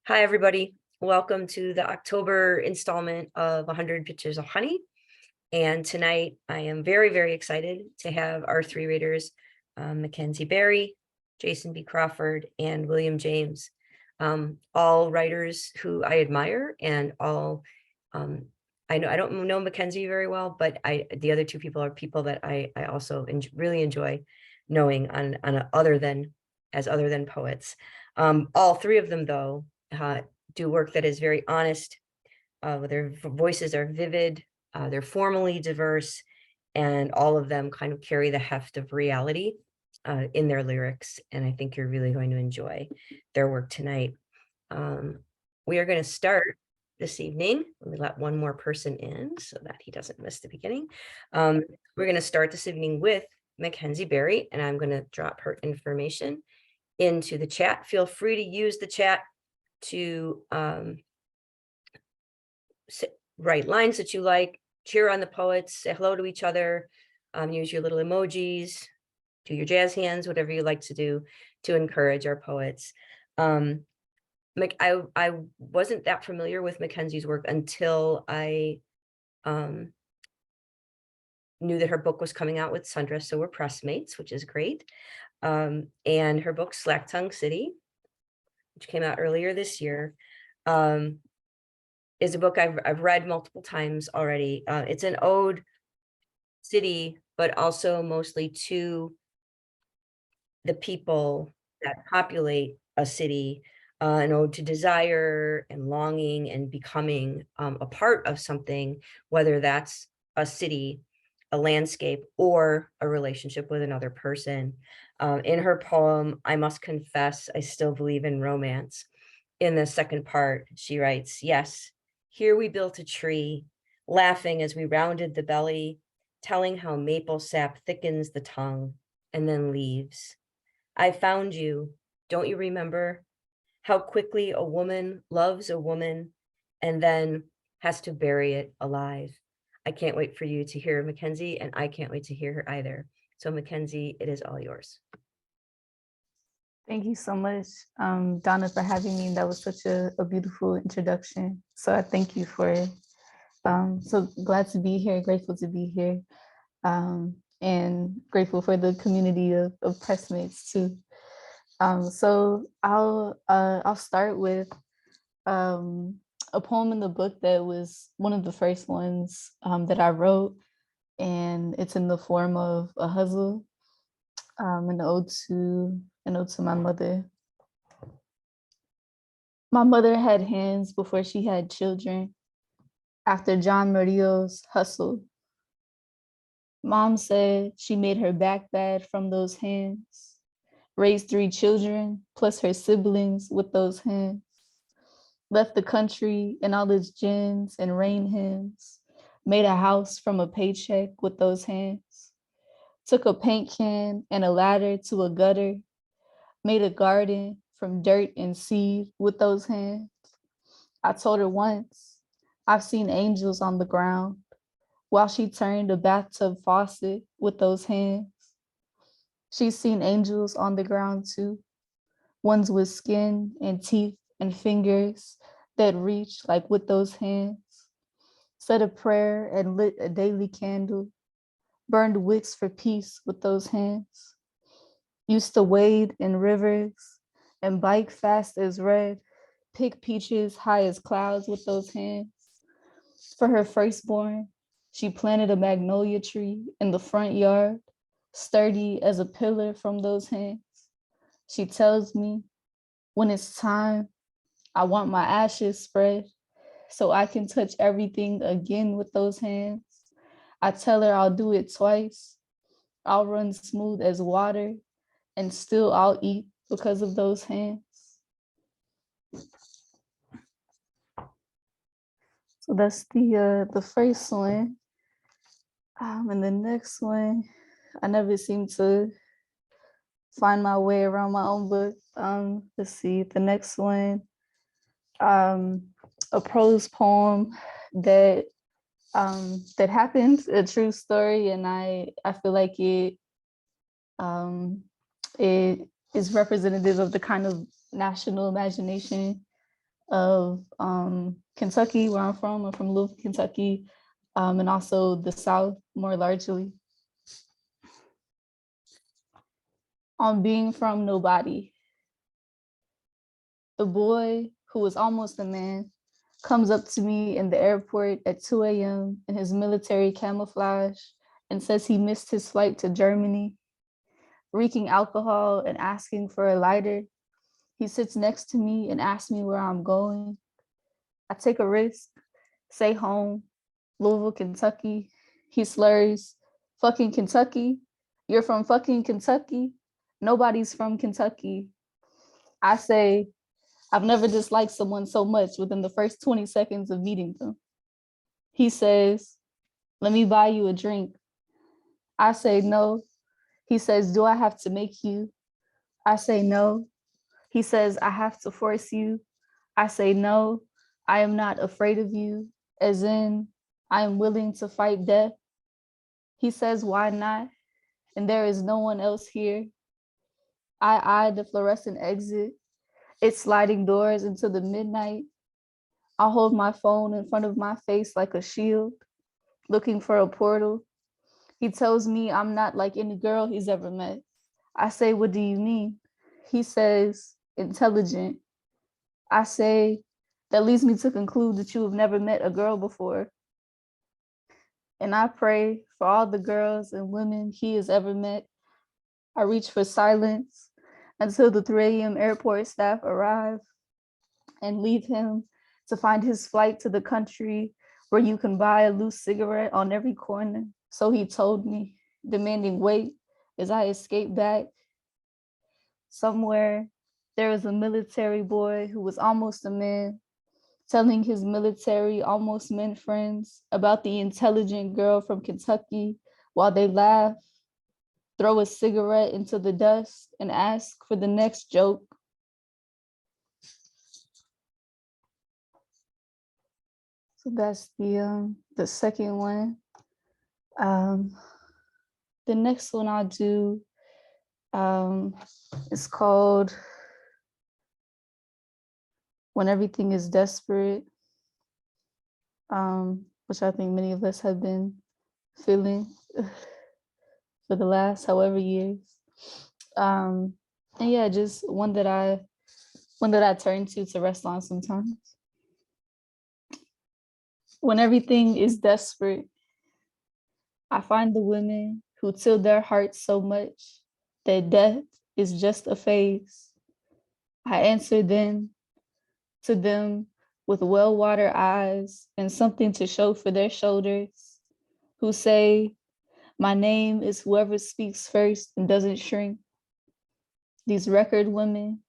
Hi, everybody. Welcome to the October installment of 100 Pictures of Honey. And tonight I am very, very excited to have our three readers, Mackenzie Berry, Jason B. Crawford, and William James, all writers who I admire and all, I don't know Mackenzie very well, but the other two people are people that I also really enjoy knowing other than poets. All three of them, though, do work that is very honest. Their voices are vivid, they're formally diverse, and all of them kind of carry the heft of reality in their lyrics. And I think you're really going to enjoy their work tonight. We are going to start this evening. Let me let one more person in so that he doesn't miss the beginning. We're going to start this evening with Mackenzie Berry, and I'm going to drop her information into the chat. Feel free to use the chat to write lines that you like, cheer on the poets, say hello to each other, use your little emojis, do your jazz hands, whatever you like to do to encourage our poets. I wasn't that familiar with Mackenzie's work until I knew that her book was coming out with Sundress, so we're pressmates, which is great. And her book, Slack Tongue City, which came out earlier this year, is a book I've read multiple times already. It's an ode city, but also mostly to the people that populate a city, an ode to desire and longing and becoming a part of something, whether that's a city, a landscape, or a relationship with another person. In her poem, I Must Confess, I Still Believe in Romance, in the second part, she writes, yes, here we built a tree, laughing as we rounded the belly, telling how maple sap thickens the tongue and then leaves. I found you, don't you remember? How quickly a woman loves a woman and then has to bury it alive. I can't wait for you to hear Mackenzie, and I can't wait to hear her either. So Mackenzie, it is all yours. Thank you so much, Donna, for having me. That was such a beautiful introduction. So I thank you for it. So glad to be here, grateful to be here, and grateful for the community of pressmates too. So I'll start with a poem in the book that was one of the first ones that I wrote, and it's in the form of a hustle, an ode to my mother. My mother had hands before she had children, after John Murillo's hustle. Mom said she made her back bad from those hands, raised 3 children plus her siblings with those hands, left the country and all its gins and rain hymns, made a house from a paycheck with those hands, took a paint can and a ladder to a gutter, made a garden from dirt and seed with those hands. I told her once, I've seen angels on the ground while she turned a bathtub faucet with those hands. She's seen angels on the ground too, ones with skin and teeth and fingers that reach like with those hands, said a prayer and lit a daily candle, burned wicks for peace with those hands, used to wade in rivers and bike fast as red, pick peaches high as clouds with those hands. For her firstborn, she planted a magnolia tree in the front yard, sturdy as a pillar from those hands. She tells me, when it's time, I want my ashes spread so I can touch everything again with those hands. I tell her I'll do it twice. I'll run smooth as water and still I'll eat because of those hands. So that's the first one. And the next one, I never seem to find my way around my own book. Let's see, the next one, a prose poem that that happened, a true story, and I feel like it is representative of the kind of national imagination of Kentucky, where I'm from. I'm from Louisville, Kentucky, and also the South more largely. On being from nobody, the boy who was almost a man comes up to me in the airport at 2 a.m. in his military camouflage and says he missed his flight to Germany, reeking alcohol and asking for a lighter. He sits next to me and asks me where I'm going. I take a risk, say home, Louisville, Kentucky. He slurs, fucking Kentucky. You're from fucking Kentucky. Nobody's from Kentucky. I say, I've never disliked someone so much within the first 20 seconds of meeting them. He says, let me buy you a drink. I say no. He says, do I have to make you? I say no. He says, I have to force you. I say no. I am not afraid of you, as in, I am willing to fight death. He says, why not? And there is no one else here. I eye the fluorescent exit, its sliding doors into the midnight. I hold my phone in front of my face like a shield, looking for a portal. He tells me I'm not like any girl he's ever met. I say, what do you mean? He says, intelligent. I say, that leads me to conclude that you have never met a girl before. And I pray for all the girls and women he has ever met. I reach for silence until the 3 a.m. airport staff arrive and leave him to find his flight to the country where you can buy a loose cigarette on every corner. So he told me, demanding wait as I escape back. Somewhere there was a military boy who was almost a man, telling his military almost men friends about the intelligent girl from Kentucky while they laugh, throw a cigarette into the dust, and ask for the next joke. So that's the second one. The next one I'll do is called When Everything is Desperate, which I think many of us have been feeling for the last however years. And yeah, just one that I turn to rest on sometimes. When everything is desperate, I find the women who till their hearts so much that death is just a phase. I answer then to them with well-watered eyes and something to show for their shoulders, who say, my name is whoever speaks first and doesn't shrink. These record women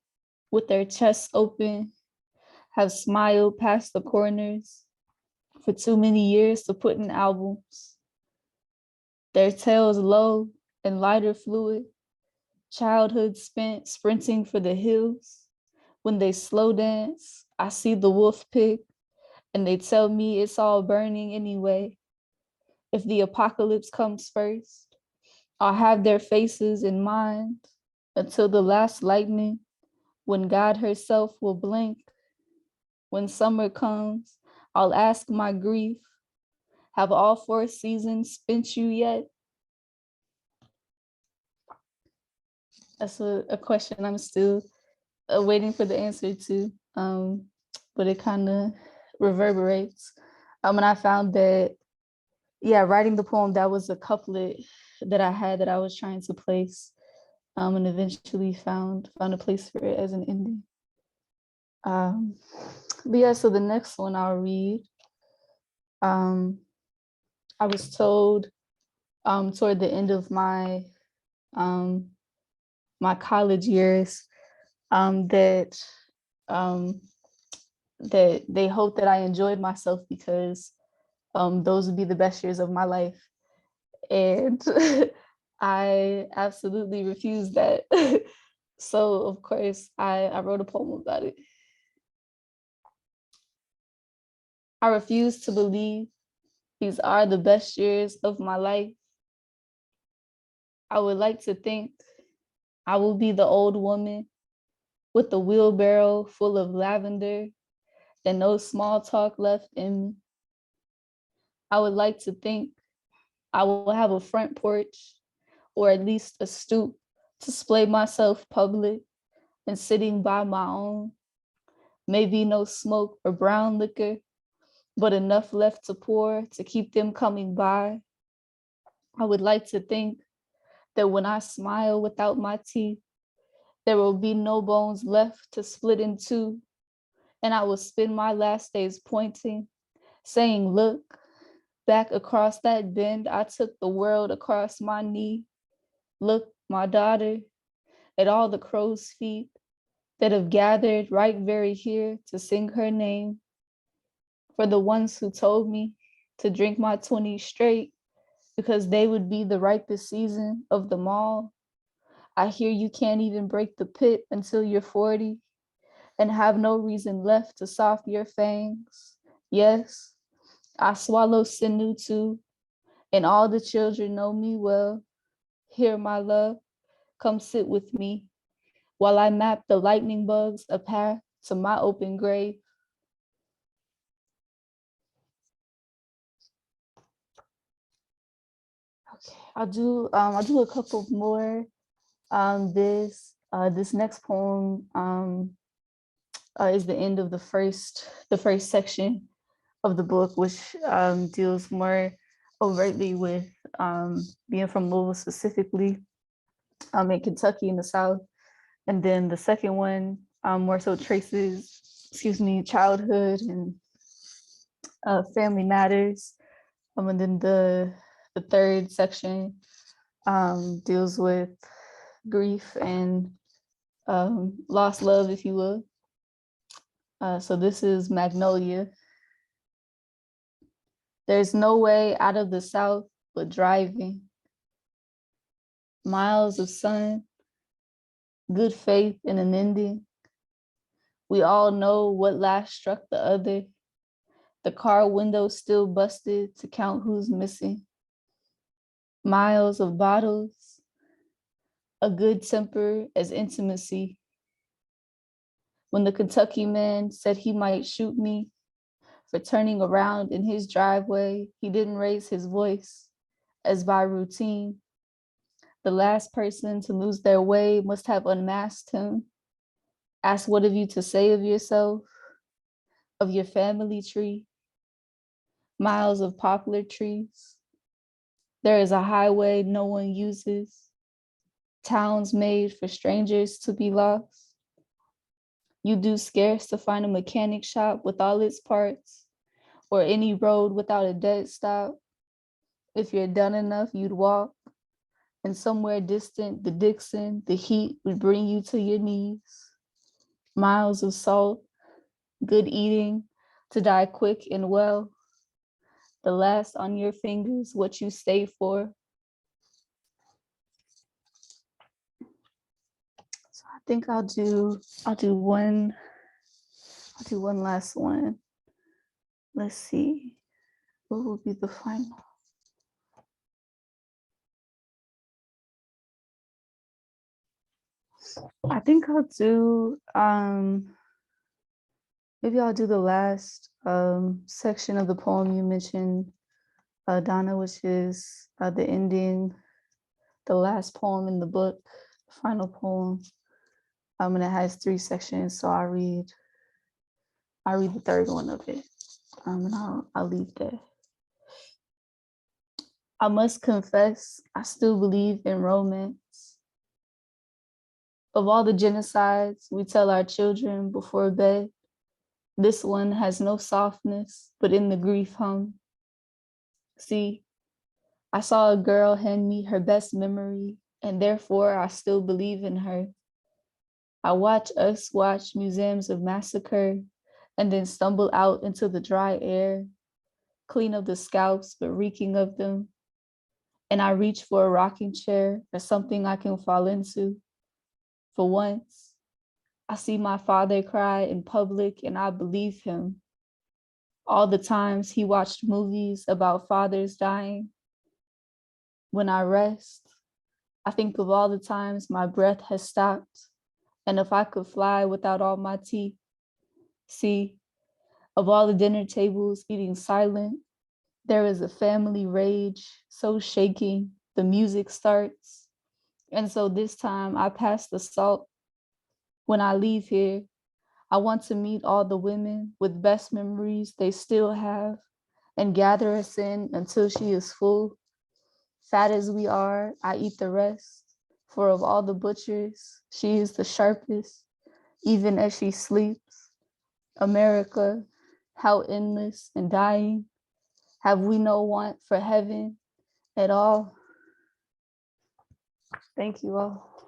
with their chests open have smiled past the corners for too many years to put in albums. Their tails low and lighter fluid, childhood spent sprinting for the hills. When they slow dance, I see the wolf pick and they tell me it's all burning anyway. If the apocalypse comes first, I'll have their faces in mind until the last lightning, when God herself will blink. When summer comes, I'll ask my grief, have all 4 seasons spent you yet? That's a question I'm still waiting for the answer to, but it kind of reverberates. And I found that, yeah, writing the poem, that was a couplet that I had that I was trying to place, and eventually found a place for it as an ending. But yeah, so the next one I'll read. I was told toward the end of my my college years that that they hope that I enjoyed myself because those would be the best years of my life. And I absolutely refused that. So of course I wrote a poem about it. I refuse to believe these are the best years of my life. I would like to think I will be the old woman with the wheelbarrow full of lavender, and no small talk left in me. I would like to think I will have a front porch or at least a stoop to display myself public and sitting by my own. Maybe no smoke or brown liquor, but enough left to pour to keep them coming by. I would like to think that when I smile without my teeth, there will be no bones left to split in two, and I will spend my last days pointing, saying, look, back across that bend, I took the world across my knee. Look, my daughter, at all the crow's feet that have gathered right very here to sing her name. For the ones who told me to drink my 20s straight because they would be the ripest season of them all. I hear you can't even break the pit until you're 40 and have no reason left to soft your fangs. Yes, I swallow sinew too, and all the children know me well. Here, my love, come sit with me while I map the lightning bugs a path to my open grave. Okay, I'll do a couple more. This next poem is the end of the first section of the book, which deals more overtly with being from Louisville specifically, in Kentucky in the South. And then the second one more so traces, childhood and family matters. And then the third section deals with grief and lost love, if you will. So this is Magnolia. There's no way out of the South but driving. Miles of sun, good faith in an ending. We all know what last struck the other. The car window still busted to count who's missing. Miles of bottles, a good temper as intimacy. When the Kentucky man said he might shoot me for turning around in his driveway, he didn't raise his voice, as by routine. The last person to lose their way must have unmasked him. Asked what have you to say of yourself, of your family tree, miles of poplar trees. There is a highway no one uses, towns made for strangers to be lost. You do scarce to find a mechanic shop with all its parts, or any road without a dead stop. If you're done enough, you'd walk, and somewhere distant, the Dixon, the heat would bring you to your knees. Miles of salt, good eating, to die quick and well. The last on your fingers, what you stay for. So I think I'll do one last one. Let's see, what will be the final? I think I'll do maybe I'll do the last section of the poem you mentioned, Donna, which is the ending, the last poem in the book, the final poem. And it has 3 sections, so I'll read the third one of it, and I'll leave there. I must confess, I still believe in romance. Of all the genocides we tell our children before bed, this one has no softness, but in the grief hum. See, I saw a girl hand me her best memory, and therefore I still believe in her. I watch us watch museums of massacre and then stumble out into the dry air, clean of the scalps, but reeking of them. And I reach for a rocking chair or something I can fall into. For once, I see my father cry in public and I believe him. All the times he watched movies about fathers dying. When I rest, I think of all the times my breath has stopped, and if I could fly without all my teeth. See, Of all the dinner tables eating silent, there is a family rage so shaking the music starts. And so this time I pass the salt. When I leave here, I want to meet all the women with best memories they still have and gather us in until she is full. Fat as we are, I eat the rest. For of all the butchers, she is the sharpest, even as she sleeps. America, how endless and dying. Have we no want for heaven at all? Thank you all.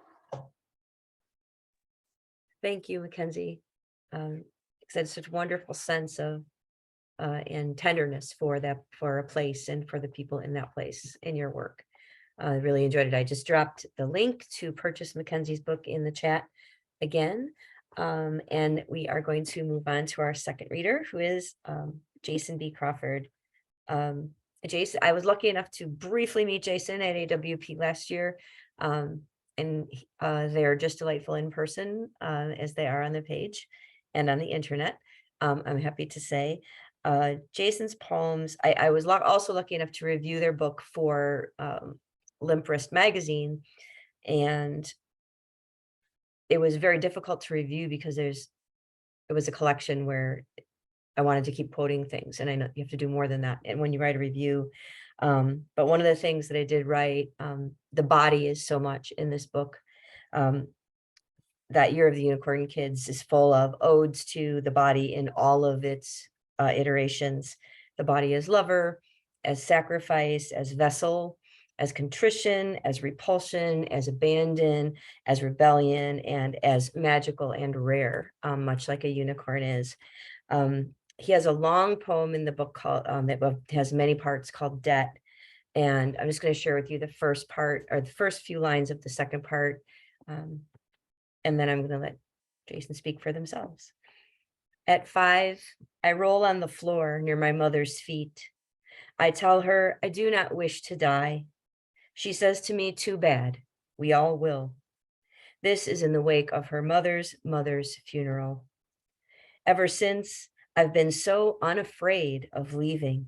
Thank you, Mackenzie. It's such a wonderful sense of and tenderness for a place and for the people in that place in your work. I really enjoyed it. I just dropped the link to purchase Mackenzie's book in the chat again. And we are going to move on to our second reader, who is Jason B. Crawford. Jason, I was lucky enough to briefly meet Jason at AWP last year. And they're just delightful in person, as they are on the page and on the internet. I'm happy to say Jason's poems, I was also lucky enough to review their book for Limp Wrist magazine, and it was very difficult to review because it was a collection where I wanted to keep quoting things, and I know you have to do more than that and when you write a review. But one of the things that I did write, the body is so much in this book. That Year of the Unicorn Kids is full of odes to the body in all of its iterations. The body as lover, as sacrifice, as vessel, as contrition, as repulsion, as abandon, as rebellion, and as magical and rare, much like a unicorn is. He has a long poem in the book called that has many parts, called Debt. And I'm just going to share with you the first part, or the first few lines of the second part. And then I'm going to let Jason speak for themselves. At 5, I roll on the floor near my mother's feet. I tell her I do not wish to die. She says to me, too bad, we all will. This is in the wake of her mother's funeral. Ever since, I've been so unafraid of leaving.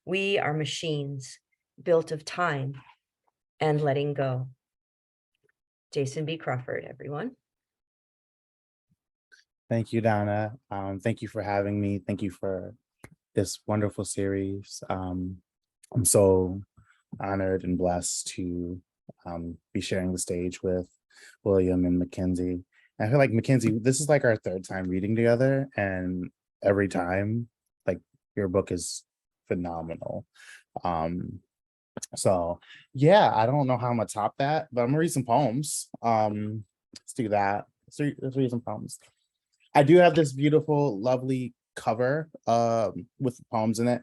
We are machines built of time and letting go. Jason B. Crawford, everyone. Thank you, Donna. Thank you for having me. Thank you for this wonderful series. I'm so honored and blessed to be sharing the stage with William and Mackenzie. And I feel like, Mackenzie, this is like our third time reading together, and every time, like, your book is phenomenal. So yeah, I don't know how I'm gonna top that, but I'm gonna read some poems. Let's do that. Let's read some poems. I do have this beautiful, lovely cover with poems in it.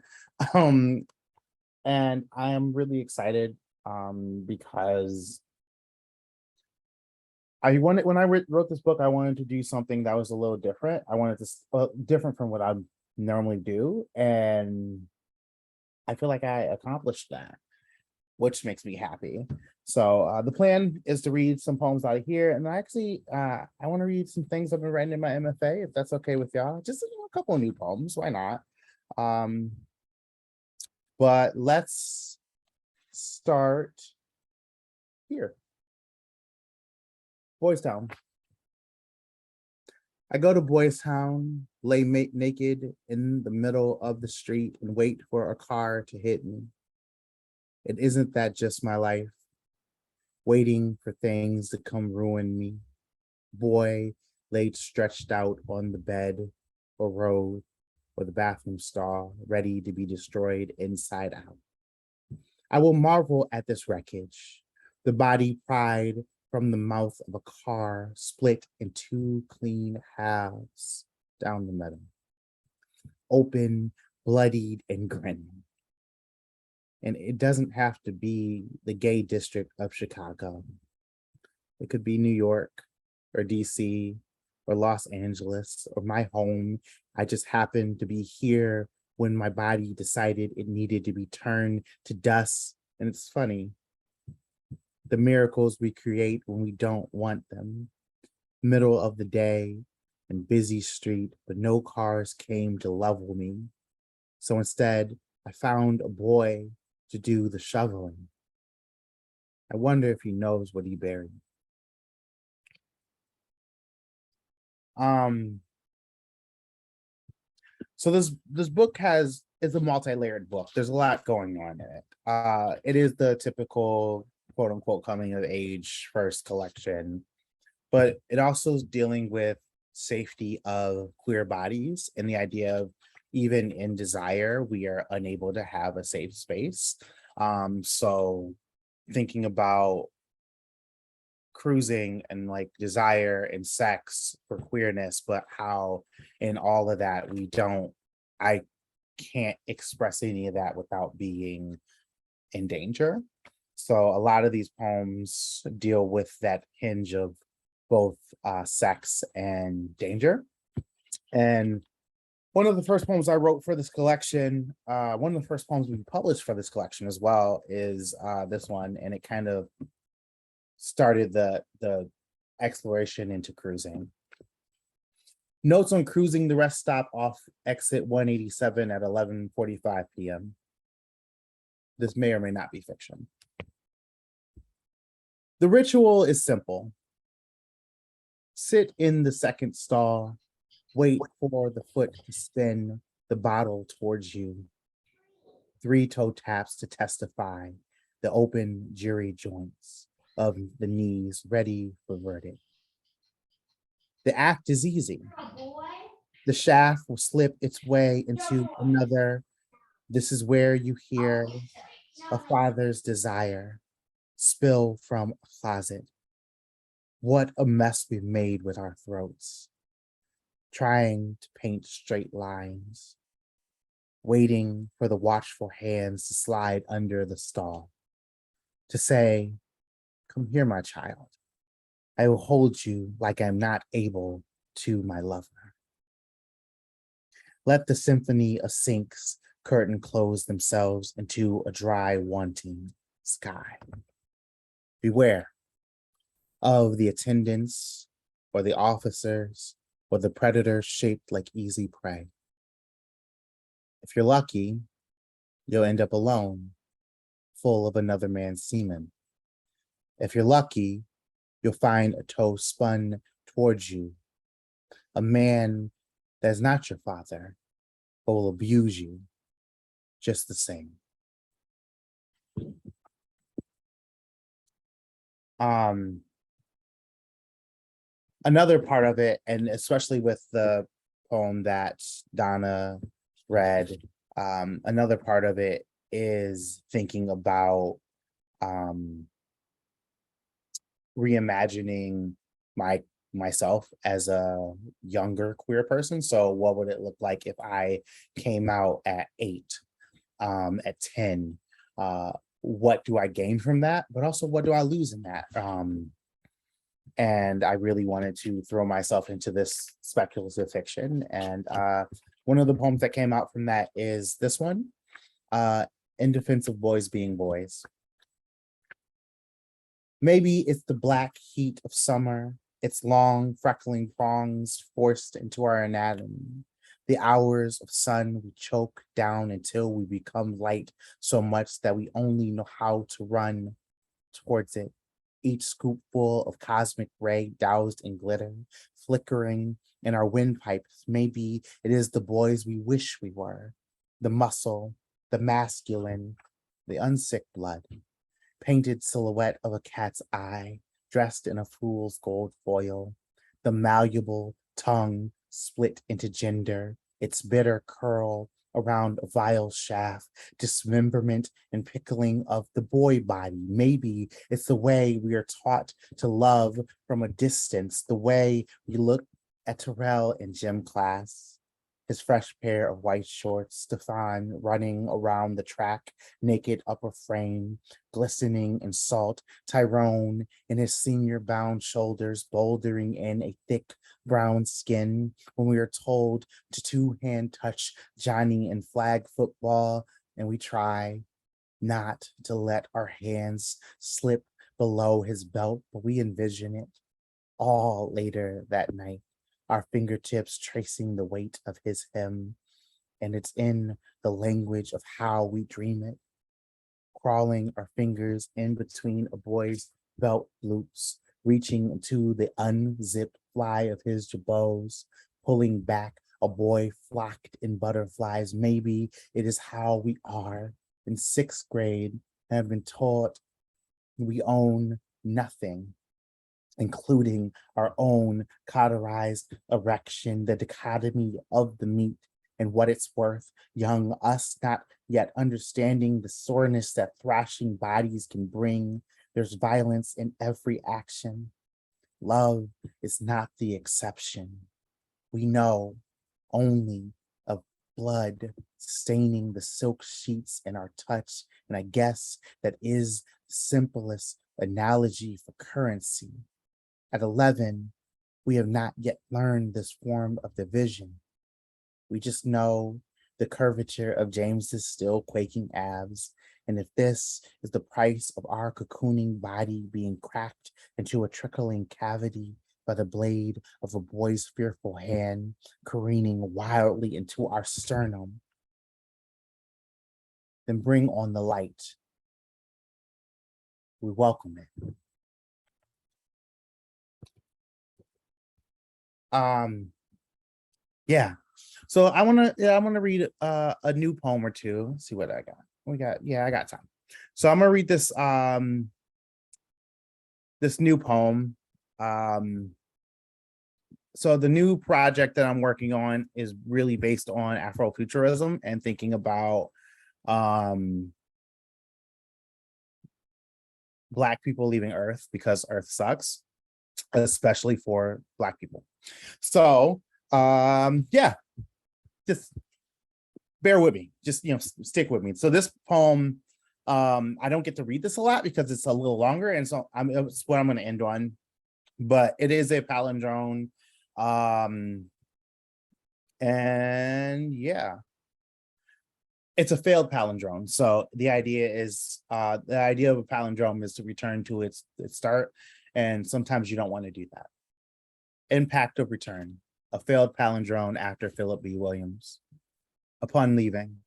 And I am really excited because when I wrote this book, I wanted to do something that was a little different. I wanted to different from what I normally do, and I feel like I accomplished that, which makes me happy. So the plan is to read some poems out of here, and actually I want to read some things I've been writing in my MFA, if that's okay with y'all. Just a couple of new poems, why not? But let's start here. Boys Town. I go to Boys Town, lay naked in the middle of the street and wait for a car to hit me. It isn't that just my life, waiting for things to come ruin me. Boy laid stretched out on the bed or road or the bathroom stall, ready to be destroyed inside out. I will marvel at this wreckage, the body pried from the mouth of a car, split in 2 clean halves down the middle, open, bloodied, and grinning. And it doesn't have to be the gay district of Chicago. It could be New York or DC or Los Angeles or my home. I just happened to be here when my body decided it needed to be turned to dust. And it's funny, the miracles we create when we don't want them. Middle of the day, and busy street, but no cars came to level me. So instead, I found a boy to do the shoveling. I wonder if he knows what he buried. So this book is a multi-layered book. There's a lot going on in it. It is the typical quote unquote coming of age first collection, but it also is dealing with safety of queer bodies and the idea of even in desire, we are unable to have a safe space. So thinking about cruising and like desire and sex for queerness, but how in all of that I can't express any of that without being in danger. So a lot of these poems deal with that hinge of both sex and danger. And one of the first poems I wrote for this collection, one of the first poems we published for this collection as well, is this one, and it kind of started the exploration into cruising. Notes on cruising the rest stop off exit 187 at 11:45 p.m. This may or may not be fiction. The ritual is simple. Sit in the second stall, wait for the foot to spin the bottle towards you. 3 toe taps to testify the open jury joints of the knees ready for verdict. The act is easy. The shaft will slip its way into another. This is where you hear a father's desire spill from a closet. What a mess we've made with our throats. Trying to paint straight lines. Waiting for the watchful hands to slide under the stall. To say, come here, my child. I will hold you like I'm not able to, my lover. Let the symphony of sinks curtain close themselves into a dry, wanting sky. Beware of the attendants or the officers or the predators shaped like easy prey. If you're lucky, you'll end up alone, full of another man's semen. If you're lucky, you'll find a toe spun towards you, a man that's not your father, but will abuse you just the same. Another part of it, and especially with the poem that Donna read, another part of it is thinking about reimagining myself as a younger queer person. So what would it look like if I came out at 8, at 10? What do I gain from that? But also what do I lose in that? And I really wanted to throw myself into this speculative fiction. And one of the poems that came out from that is this one, In Defense of Boys Being Boys. Maybe it's the black heat of summer, its long freckling prongs forced into our anatomy, the hours of sun we choke down until we become light so much that we only know how to run towards it. Each scoopful of cosmic ray doused in glitter, flickering in our windpipes. Maybe it is the boys we wish we were, the muscle, the masculine, the unsick blood. Painted silhouette of a cat's eye, dressed in a fool's gold foil, the malleable tongue split into gender, its bitter curl around a vile shaft, dismemberment and pickling of the boy body. Maybe it's the way we are taught to love from a distance, the way we look at Terrell in gym class. His fresh pair of white shorts, Stefan running around the track, naked upper frame, glistening in salt, Tyrone in his senior bound shoulders, bouldering in a thick brown skin. When we are told to two-hand touch Johnny in flag football, and we try not to let our hands slip below his belt, but we envision it all later that night. our fingertips tracing the weight of his hymn, and it's in the language of how we dream it, crawling our fingers in between a boy's belt loops, reaching into the unzipped fly of his jabots, pulling back a boy flocked in butterflies. Maybe it is how we are in sixth grade, have been taught we own nothing, including our own cauterized erection, the dichotomy of the meat and what it's worth, young us not yet understanding the soreness that thrashing bodies can bring. There's violence in every action. Love is not the exception. We know only of blood staining the silk sheets in our touch, and I guess that is the simplest analogy for currency. At 11, we have not yet learned this form of division. We just know the curvature of James's still quaking abs. And if this is the price of our cocooning body being cracked into a trickling cavity by the blade of a boy's fearful hand careening wildly into our sternum, then bring on the light. We welcome it. Yeah. So I want to read a new poem or two. Let's see what I got. I got time. So I'm gonna read this this new poem. So the new project that I'm working on is really based on Afrofuturism and thinking about Black people leaving Earth because Earth sucks, especially for Black people. So yeah, just bear with me, just stick with me. So this poem, I don't get to read this a lot because it's a little longer, and so it's what I'm going to end on, but it is a palindrome, and yeah, it's a failed palindrome. So the idea of a palindrome is to return to its start, and sometimes you don't want to do that. Impact of return: a failed palindrome after Philip B. Williams. Upon leaving,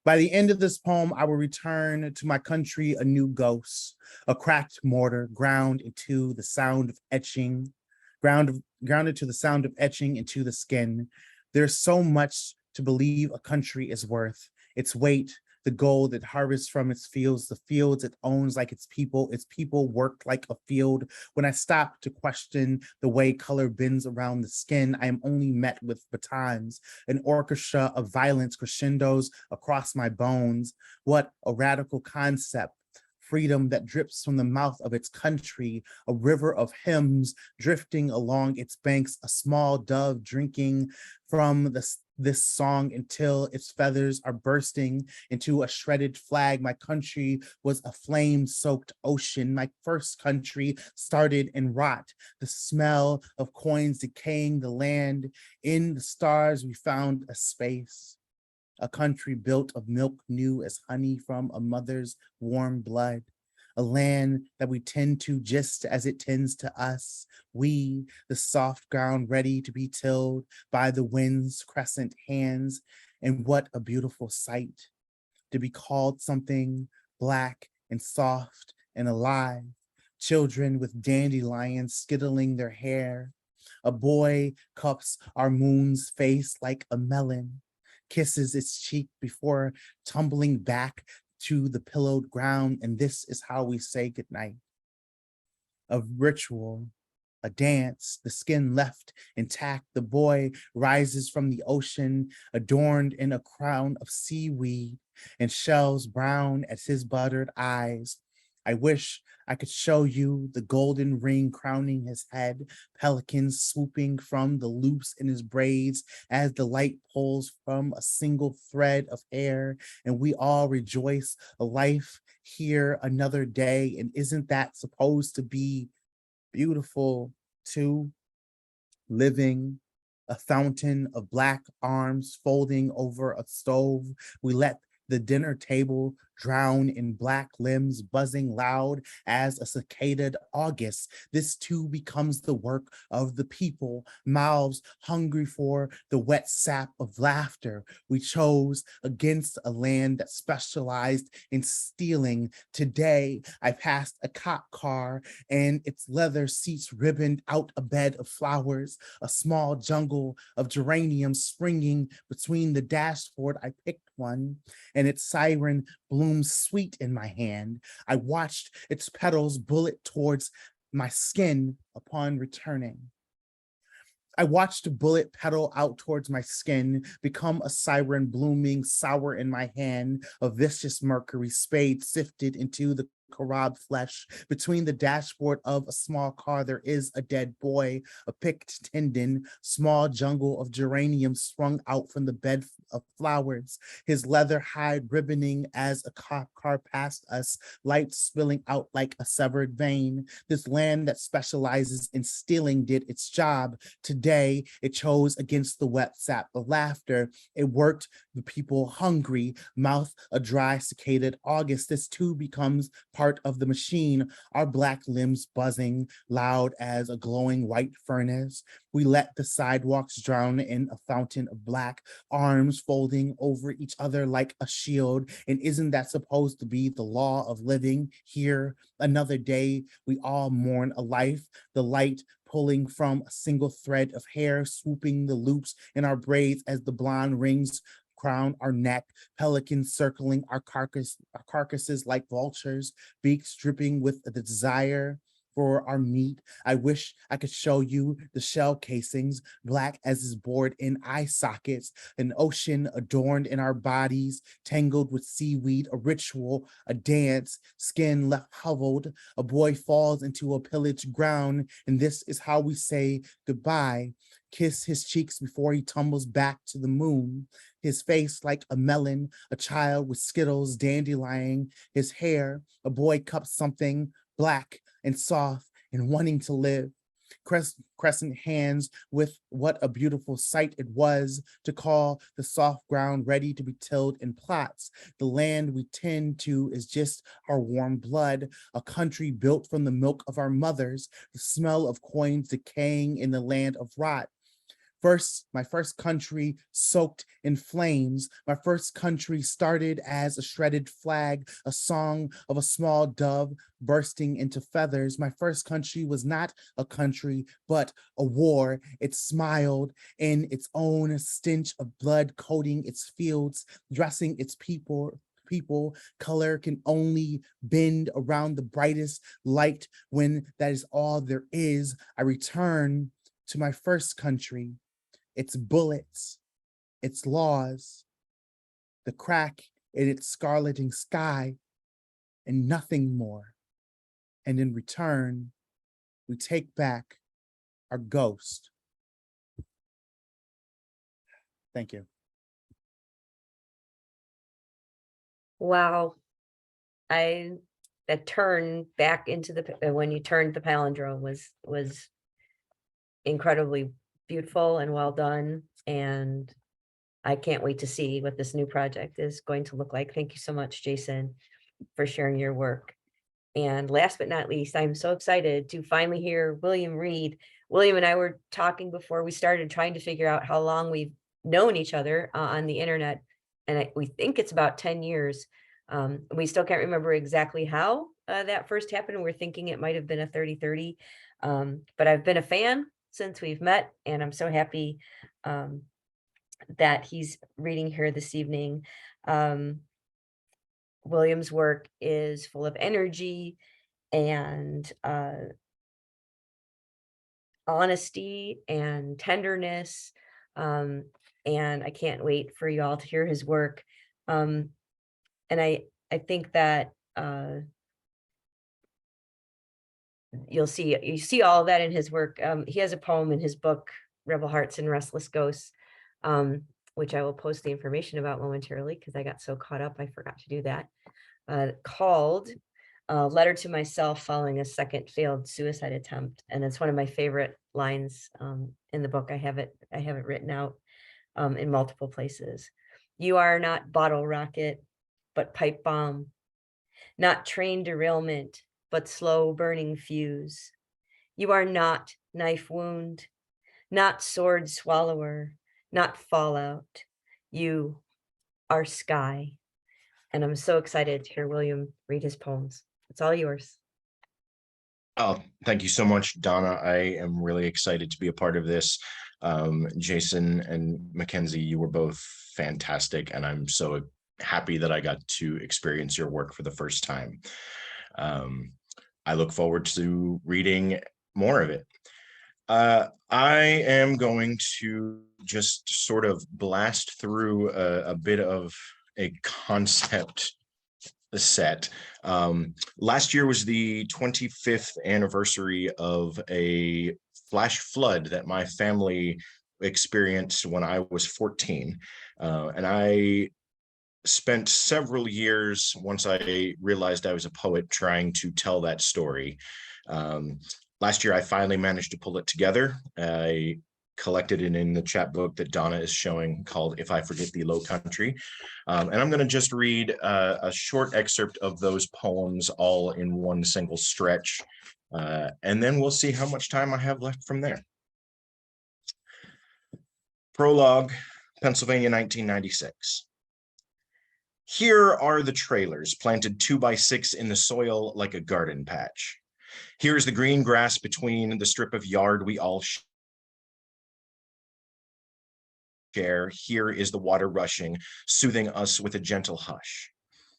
by the end of this poem, I will return to my country a new ghost, a cracked mortar ground into the sound of etching, grounded to the sound of etching into the skin. There's so much to believe a country is worth: its weight, the gold it harvests from its fields, the fields it owns like its people worked like a field. When I stop to question the way color bends around the skin, I am only met with batons, an orchestra of violence crescendos across my bones. What a radical concept. Freedom that drips from the mouth of its country, a river of hymns drifting along its banks, a small dove drinking from this song until its feathers are bursting into a shredded flag. My country was a flame-soaked ocean. My first country started in rot, the smell of coins decaying the land. In the stars, we found a space, a country built of milk new as honey from a mother's warm blood, a land that we tend to just as it tends to us. We, the soft ground ready to be tilled by the wind's crescent hands. And what a beautiful sight, to be called something Black and soft and alive. Children with dandelions skittling their hair. A boy cups our moon's face like a melon, kisses its cheek before tumbling back to the pillowed ground, and this is how we say goodnight. A ritual, a dance, the skin left intact. The boy rises from the ocean, adorned in a crown of seaweed and shells brown as his buttered eyes. I wish I could show you the golden ring crowning his head, pelicans swooping from the loops in his braids as the light pulls from a single thread of hair, and we all rejoice a life here another day. And isn't that supposed to be beautiful too? Living, a fountain of Black arms folding over a stove. We let The dinner table drown in black limbs buzzing loud as a cicada August. This too becomes the work of the people, mouths hungry for the wet sap of laughter. We chose against a land that specialized in stealing. Today, I passed a cop car and its leather seats ribboned out a bed of flowers, a small jungle of geraniums springing between the dashboard. I picked one and its siren blooms sweet in my hand. I watched its petals bullet towards my skin upon returning. I watched a bullet petal out towards my skin, become a siren blooming sour in my hand, a vicious mercury spade sifted into the corralled flesh. Between the dashboard of a small car, there is a dead boy, a picked tendon, small jungle of geraniums sprung out from the bed of flowers, his leather hide ribboning as a cop car passed us, light spilling out like a severed vein. This land that specializes in stealing did its job. Today, it chose against the wet sap of laughter. It worked the people hungry, mouth a dry cicated August. This too becomes part of the machine, our black limbs buzzing loud as a glowing white furnace. We let the sidewalks drown in a fountain of black, arms folding over each other like a shield. And isn't that supposed to be the law of living here? Another day, we all mourn a life, the light pulling from a single thread of hair, swooping the loops in our braids as the blonde rings crown our neck, pelicans circling our carcasses like vultures, beaks dripping with the desire for our meat. I wish I could show you the shell casings, black as is bored in eye sockets, an ocean adorned in our bodies, tangled with seaweed, a ritual, a dance, skin left hoveled, a boy falls into a pillaged ground, and this is how we say goodbye. Kiss his cheeks before he tumbles back to the moon. His face like a melon, a child with skittles dandelion, his hair, a boy cups something black and soft and wanting to live. Crescent hands with what a beautiful sight it was to call the soft ground ready to be tilled in plots. The land we tend to is just our warm blood, a country built from the milk of our mothers, the smell of coins decaying in the land of rot. My first country soaked in flames. My first country started as a shredded flag, a song of a small dove bursting into feathers. My first country was not a country, but a war. It smiled in its own stench of blood, coating its fields, dressing its people. Color can only bend around the brightest light when that is all there is. I return to my first country, its bullets, its laws, the crack in its scarleting sky, and nothing more. And in return, we take back our ghost. Thank you. Wow. That turn back into when you turned the palindrome was incredibly beautiful and well done. And I can't wait to see what this new project is going to look like. Thank you so much, Jason, for sharing your work. And last but not least, I'm so excited to finally hear William read. William and I were talking before we started, trying to figure out how long we've known each other on the internet. And we think it's about 10 years. We still can't remember exactly how that first happened. We're thinking it might have been a 30-30. But I've been a fan since we've met, and I'm so happy that he's reading here this evening. William's work is full of energy and honesty and tenderness. And I can't wait for you all to hear his work. And I think that you see all of that in his work. He has a poem in his book, Rebel Hearts and Restless Ghosts, which I will post the information about momentarily because I got so caught up, I forgot to do that, called Letter to Myself Following a Second Failed Suicide Attempt. And it's one of my favorite lines in the book. I have it written out in multiple places. You are not bottle rocket, but pipe bomb. Not train derailment, but slow burning fuse. You are not knife wound, not sword swallower, not fallout. You are sky. And I'm so excited to hear William read his poems. It's all yours. Oh, thank you so much, Donna. I am really excited to be a part of this. Jason and Mackenzie, you were both fantastic, and I'm so happy that I got to experience your work for the first time. I look forward to reading more of it. I am going to just sort of blast through a bit of a concept set. Last year was the 25th anniversary of a flash flood that my family experienced when I was 14. And I spent several years, once I realized I was a poet, trying to tell that story. Last year, I finally managed to pull it together. I collected it in the chapbook that Donna is showing called If I Forget the Low Country. And I'm going to just read a short excerpt of those poems all in one single stretch. And then we'll see how much time I have left from there. Prologue, Pennsylvania, 1996. Here are the trailers planted 2x6 in the soil like a garden patch. Here's the green grass between the strip of yard we all share. Here is the water rushing, soothing us with a gentle hush.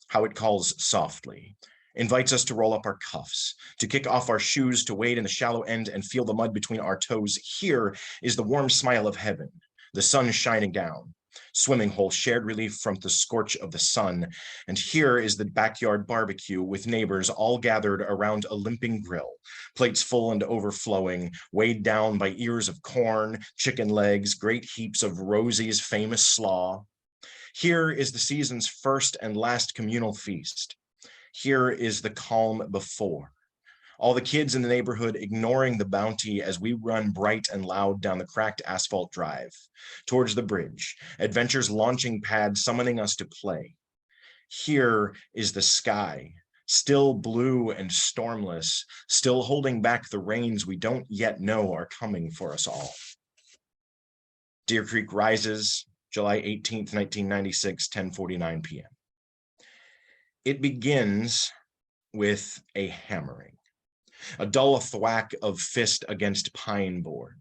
How it calls softly, invites us to roll up our cuffs, to kick off our shoes, to wade in the shallow end and feel the mud between our toes. Here is the warm smile of heaven, the sun shining down. Swimming hole, shared relief from the scorch of the sun. And here is the backyard barbecue with neighbors all gathered around a limping grill, plates full and overflowing, weighed down by ears of corn, chicken legs, great heaps of Rosie's famous slaw. Here is the season's first and last communal feast. Here is the calm before. All the kids in the neighborhood ignoring the bounty as we run bright and loud down the cracked asphalt drive, towards the bridge, adventure's launching pad summoning us to play. Here is the sky, still blue and stormless, still holding back the rains we don't yet know are coming for us all. Deer Creek rises, July 18th, 1996, 10:49 p.m. It begins with a hammering. A dull thwack of fist against pine board,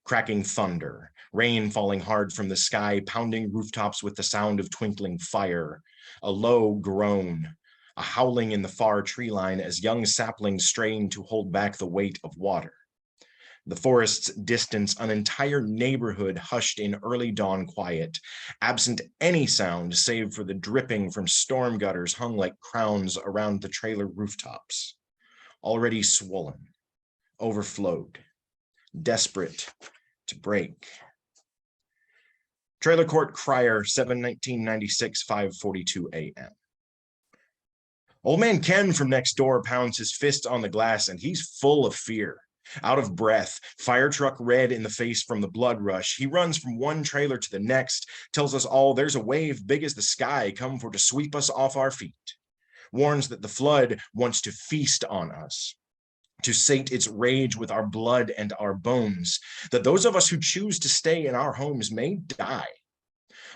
cracking thunder, rain falling hard from the sky, pounding rooftops with the sound of twinkling fire, a low groan, a howling in the far tree line as young saplings strain to hold back the weight of water. The forest's distance, an entire neighborhood hushed in early dawn quiet, absent any sound save for the dripping from storm gutters hung like crowns around the trailer rooftops. Already swollen, overflowed, desperate to break. Trailer Court Crier, 7/1996, 5:42 a.m. Old man Ken from next door pounds his fist on the glass and he's full of fear. Out of breath, fire truck red in the face from the blood rush, he runs from one trailer to the next, tells us all there's a wave big as the sky come for to sweep us off our feet. Warns that the flood wants to feast on us, to sate its rage with our blood and our bones, that those of us who choose to stay in our homes may die.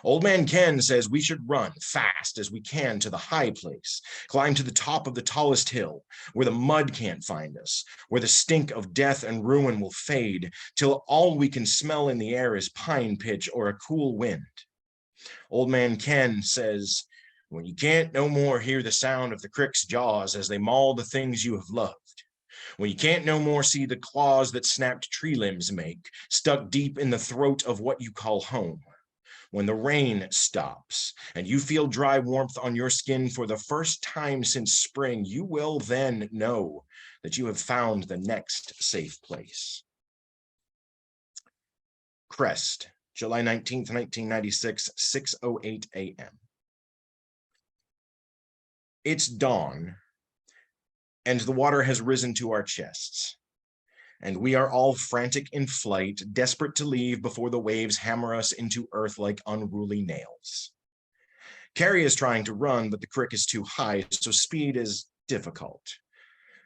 Old man Ken says we should run fast as we can to the high place, climb to the top of the tallest hill, where the mud can't find us, where the stink of death and ruin will fade, till all we can smell in the air is pine pitch or a cool wind. Old man Ken says, when you can't no more hear the sound of the crick's jaws as they maul the things you have loved, when you can't no more see the claws that snapped tree limbs make, stuck deep in the throat of what you call home, when the rain stops and you feel dry warmth on your skin for the first time since spring, you will then know that you have found the next safe place. Crest, July 19th, 1996, 6:08 a.m. It's dawn, and the water has risen to our chests, and we are all frantic in flight, desperate to leave before the waves hammer us into earth like unruly nails. Carrie is trying to run, but the creek is too high, so speed is difficult.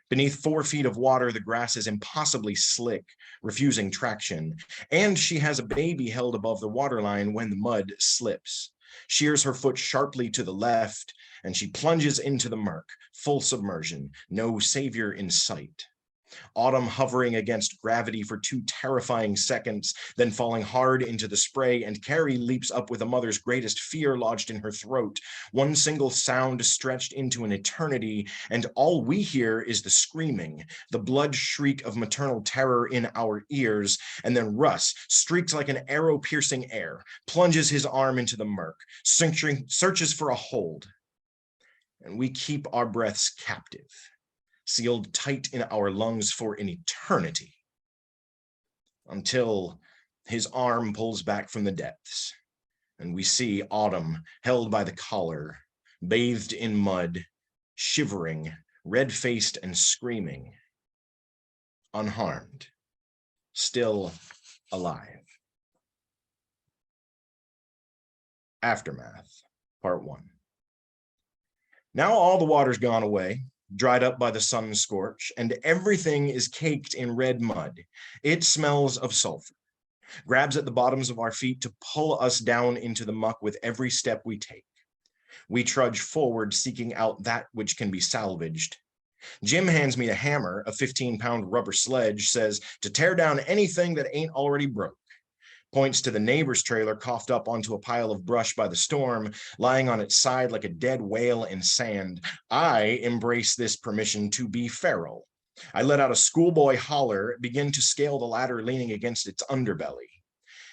Beneath 4 feet of water, the grass is impossibly slick, refusing traction, and she has a baby held above the waterline when the mud slips. Shears her foot sharply to the left, and she plunges into the murk, full submersion, no savior in sight. Autumn hovering against gravity for 2 terrifying seconds, then falling hard into the spray, and Carrie leaps up with a mother's greatest fear lodged in her throat. One single sound stretched into an eternity, and all we hear is the screaming, the blood shriek of maternal terror in our ears, and then Russ streaks like an arrow piercing air, plunges his arm into the murk, searches for a hold, and we keep our breaths captive, sealed tight in our lungs for an eternity, until his arm pulls back from the depths, and we see Autumn held by the collar, bathed in mud, shivering, red-faced and screaming, unharmed, still alive. Aftermath, Part 1. Now all the water's gone away, dried up by the sun scorch, and everything is caked in red mud. It smells of sulfur, grabs at the bottoms of our feet to pull us down into the muck with every step we take. We trudge forward, seeking out that which can be salvaged. Jim hands me a hammer, a 15-pound rubber sledge, says to tear down anything that ain't already broke. Points to the neighbor's trailer coughed up onto a pile of brush by the storm, lying on its side like a dead whale in sand. I embrace this permission to be feral. I let out a schoolboy holler, begin to scale the ladder leaning against its underbelly.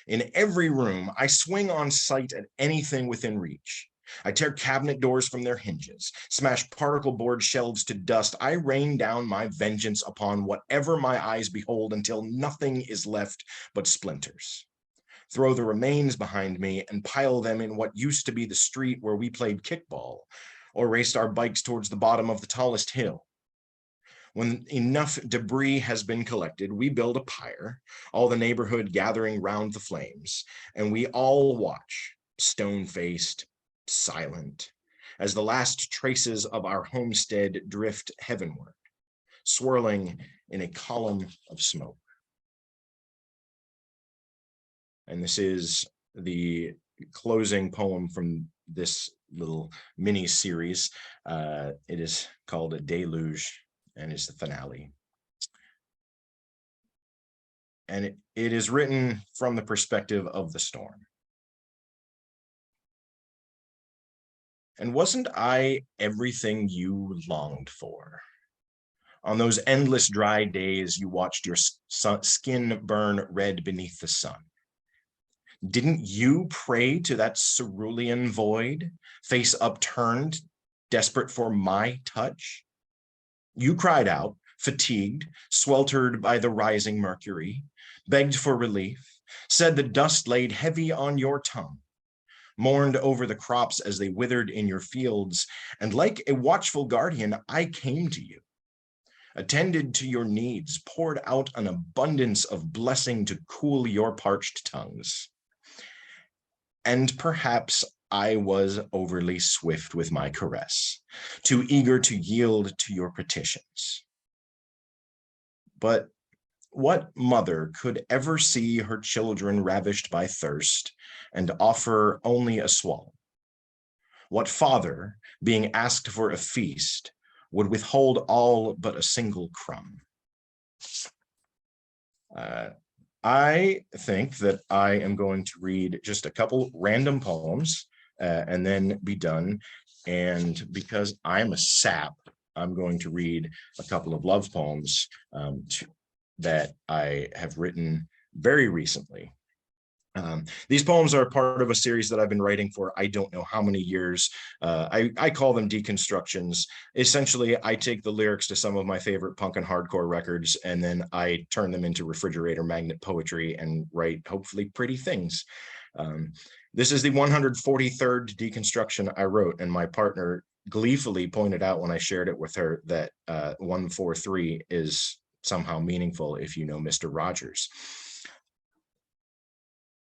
In every room, I swing on sight at anything within reach. I tear cabinet doors from their hinges, smash particle board shelves to dust. I rain down my vengeance upon whatever my eyes behold until nothing is left but splinters. Throw the remains behind me and pile them in what used to be the street where we played kickball or raced our bikes towards the bottom of the tallest hill. When enough debris has been collected, we build a pyre, all the neighborhood gathering round the flames, and we all watch, stone-faced, silent, as the last traces of our homestead drift heavenward, swirling in a column of smoke. And this is the closing poem from this little mini series. It is called A Deluge and is the finale. And it is written from the perspective of the storm. And wasn't I everything you longed for? On those endless dry days, you watched your skin burn red beneath the sun. Didn't you pray to that cerulean void, face upturned, desperate for my touch? You cried out, fatigued, sweltered by the rising mercury, begged for relief, said the dust laid heavy on your tongue, mourned over the crops as they withered in your fields, and like a watchful guardian, I came to you, attended to your needs, poured out an abundance of blessing to cool your parched tongues. And perhaps I was overly swift with my caress, too eager to yield to your petitions. But what mother could ever see her children ravished by thirst and offer only a swallow? What father, being asked for a feast, would withhold all but a single crumb? I think that I am going to read just a couple random poems and then be done. And because I'm a sap, I'm going to read a couple of love poems that I have written very recently. These poems are part of a series that I've been writing for I don't know how many years. I call them deconstructions. Essentially, I take the lyrics to some of my favorite punk and hardcore records, and then I turn them into refrigerator magnet poetry and write hopefully pretty things. This is the 143rd deconstruction I wrote, and my partner gleefully pointed out when I shared it with her that 143 is somehow meaningful if you know Mr. Rogers.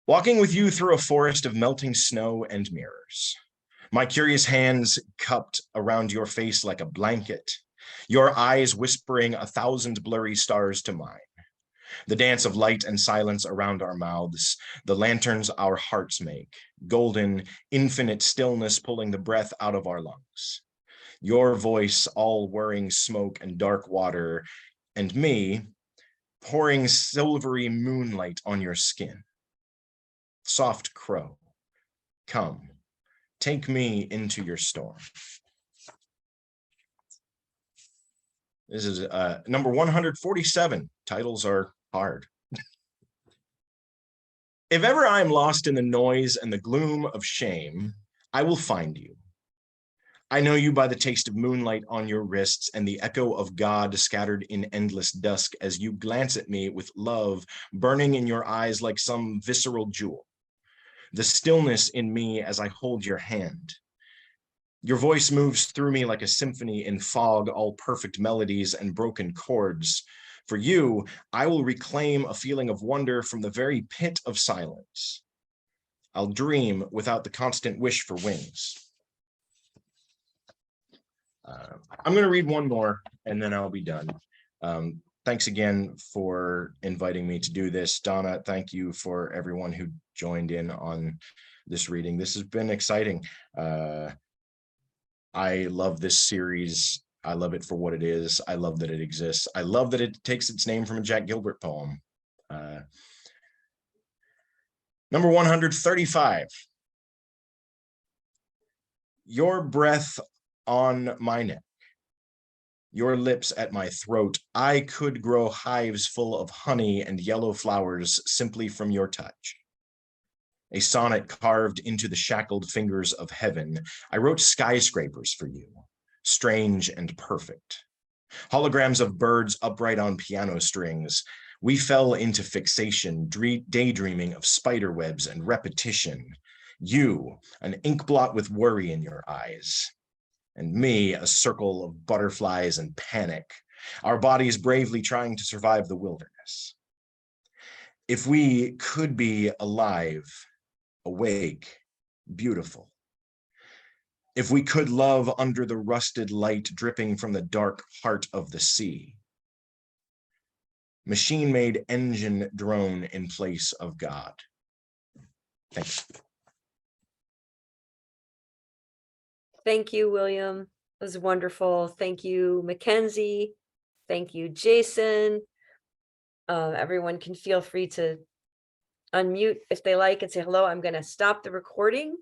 Walking with you through a forest of melting snow and mirrors. My curious hands cupped around your face like a blanket, your eyes whispering 1,000 blurry stars to mine. The dance of light and silence around our mouths, the lanterns our hearts make, golden, infinite stillness pulling the breath out of our lungs. Your voice all whirring smoke and dark water, and me pouring silvery moonlight on your skin. Soft crow, come, take me into your storm. This is number 147. Titles are hard. If ever I am lost in the noise and the gloom of shame, I will find you. I know you by the taste of moonlight on your wrists and the echo of God scattered in endless dusk as you glance at me with love burning in your eyes like some visceral jewel. The stillness in me as I hold your hand. Your voice moves through me like a symphony in fog, all perfect melodies and broken chords. For you, I will reclaim a feeling of wonder from the very pit of silence. I'll dream without the constant wish for wings. I'm going to read one more and then I'll be done. Thanks again for inviting me to do this. Donna, thank you for everyone who joined in on this reading. This has been exciting. I love this series. I love it for what it is. I love that it exists. I love that it takes its name from a Jack Gilbert poem. Number 135. Your breath on my neck, your lips at my throat. I could grow hives full of honey and yellow flowers simply from your touch. A sonnet carved into the shackled fingers of heaven. I wrote skyscrapers for you, strange and perfect. Holograms of birds upright on piano strings. We fell into fixation, daydreaming of spider webs and repetition. You, an ink blot with worry in your eyes. And me, a circle of butterflies and panic, our bodies bravely trying to survive the wilderness. If we could be alive, awake, beautiful. If we could love under the rusted light dripping from the dark heart of the sea. Machine-made engine drone in place of God. Thanks. Thank you, William. It was wonderful. Thank you, Mackenzie. Thank you, Jason. Everyone can feel free to unmute if they like and say hello. I'm going to stop the recording.